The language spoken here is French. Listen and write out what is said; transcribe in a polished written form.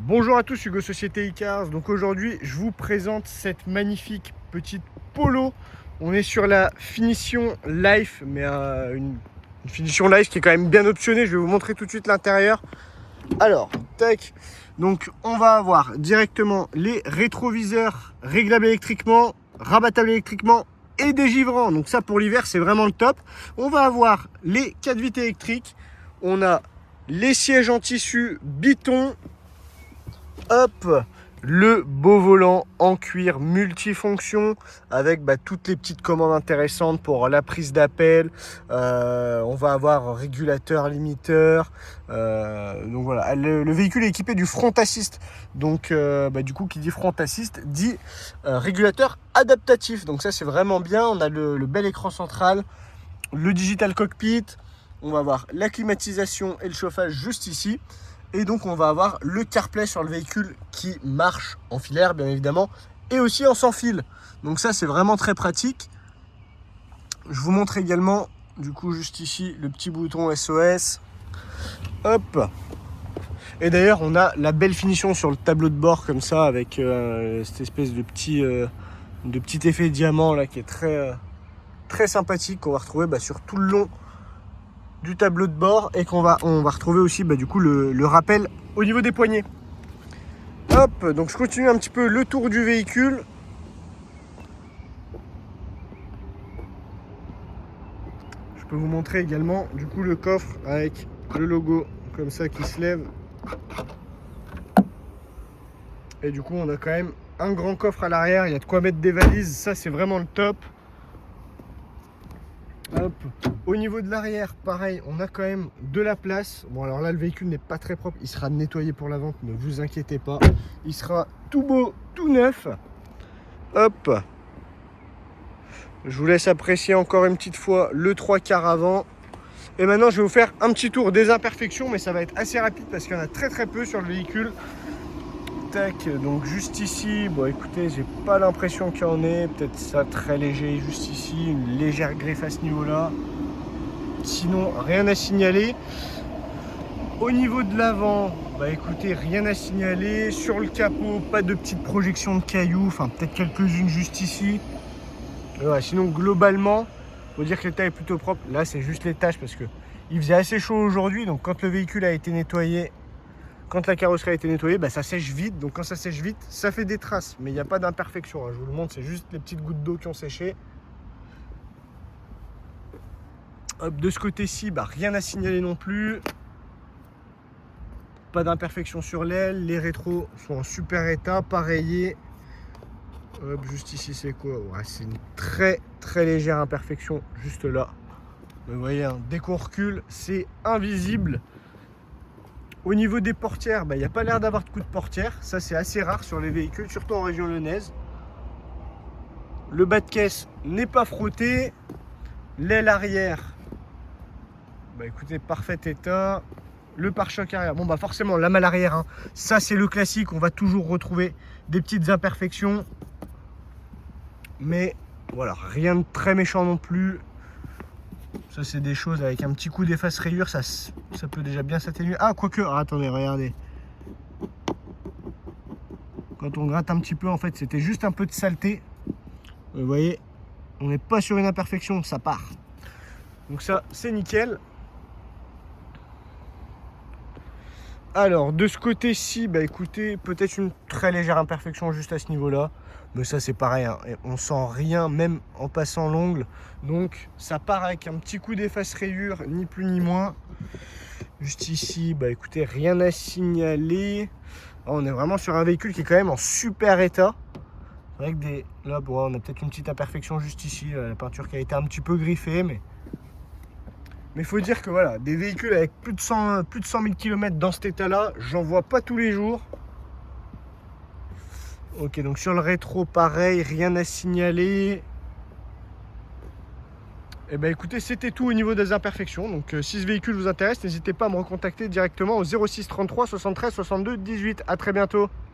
Bonjour à tous, Hugo Société Icars. Donc aujourd'hui, je vous présente cette magnifique petite Polo. On est sur la finition Life, mais une finition Life qui est quand même bien optionnée. Je vais vous montrer tout de suite l'intérieur. Alors, tac. Donc on va avoir directement les rétroviseurs réglables électriquement, rabattables électriquement et dégivrants. Donc ça pour l'hiver, c'est vraiment le top. On va avoir les 4 vitres électriques. On a les sièges en tissu Biton. Hop, le beau volant en cuir multifonction avec toutes les petites commandes intéressantes pour la prise d'appel. On va avoir régulateur, limiteur. Donc voilà, le véhicule est équipé du front assist. Donc du coup, qui dit front assist dit régulateur adaptatif. Donc ça, c'est vraiment bien. On a le bel écran central, le digital cockpit. On va avoir la climatisation et le chauffage juste ici. Et donc on va avoir le CarPlay sur le véhicule qui marche en filaire bien évidemment et aussi en sans fil. Donc ça c'est vraiment très pratique. Je vous montre également du coup juste ici le petit bouton SOS. Hop. Et d'ailleurs on a la belle finition sur le tableau de bord comme ça avec cette espèce de petit effet diamant là qui est très sympathique qu'on va retrouver sur tout le long du tableau de bord et on va retrouver aussi du coup le rappel au niveau des poignets. Hop, donc je continue un petit peu le tour du véhicule. Je peux vous montrer également du coup le coffre avec le logo comme ça qui se lève. Et du coup on a quand même un grand coffre à l'arrière, il y a de quoi mettre des valises, ça c'est vraiment le top. Hop. Au niveau de l'arrière, pareil, on a quand même de la place. Bon, alors là, le véhicule n'est pas très propre. Il sera nettoyé pour la vente, ne vous inquiétez pas. Il sera tout beau, tout neuf. Hop. Je vous laisse apprécier encore une petite fois le 3/4 avant. Et maintenant, je vais vous faire un petit tour des imperfections, mais ça va être assez rapide parce qu'il y en a très peu sur le véhicule. Tac, donc juste ici, bon écoutez, j'ai pas l'impression qu'il y en ait, peut-être ça très léger juste ici, une légère griffe à ce niveau-là. Sinon, rien à signaler. Au niveau de l'avant, écoutez, rien à signaler. Sur le capot, pas de petites projections de cailloux, enfin peut-être quelques-unes juste ici. Ouais, sinon, globalement, faut dire que l'état est plutôt propre. Là, c'est juste les taches parce que il faisait assez chaud aujourd'hui, donc quand le véhicule a été nettoyé, quand la carrosserie a été nettoyée, ça sèche vite. Donc quand ça sèche vite, ça fait des traces. Mais il n'y a pas d'imperfection. Je vous le montre, c'est juste les petites gouttes d'eau qui ont séché. Hop, de ce côté-ci, rien à signaler non plus. Pas d'imperfection sur l'aile. Les rétros sont en super état, pareillés. Hop, juste ici, c'est quoi? Ouais, c'est une très légère imperfection juste là. Mais vous voyez, dès qu'on recule, c'est invisible. Au niveau des portières, il n'y a pas l'air d'avoir de coup de portière. Ça, c'est assez rare sur les véhicules, surtout en région lyonnaise. Le bas de caisse n'est pas frotté. L'aile arrière, écoutez, parfait état. Le pare-choc arrière, forcément, la malle arrière, ça, c'est le classique. On va toujours retrouver des petites imperfections. Mais voilà, rien de très méchant non plus. Ça, c'est des choses avec un petit coup d'efface-rayure, ça peut déjà bien s'atténuer. Ah, quoique, attendez, regardez. Quand on gratte un petit peu, en fait, c'était juste un peu de saleté. Vous voyez, on n'est pas sur une imperfection, ça part. Donc ça, c'est nickel. Alors, de ce côté-ci, écoutez, peut-être une très légère imperfection juste à ce niveau-là. Mais ça, c'est pareil, on sent rien, même en passant l'ongle. Donc, ça part avec un petit coup d'efface-rayure, ni plus ni moins. Juste ici, écoutez, rien à signaler. On est vraiment sur un véhicule qui est quand même en super état. C'est vrai que là, on a peut-être une petite imperfection juste ici. La peinture qui a été un petit peu griffée, mais il faut dire que voilà, des véhicules avec plus de 100 000 km dans cet état-là, j'en vois pas tous les jours. Ok, donc sur le rétro, pareil, rien à signaler. Et écoutez, c'était tout au niveau des imperfections. Donc si ce véhicule vous intéresse, n'hésitez pas à me recontacter directement au 06 33 73 62 18. À très bientôt.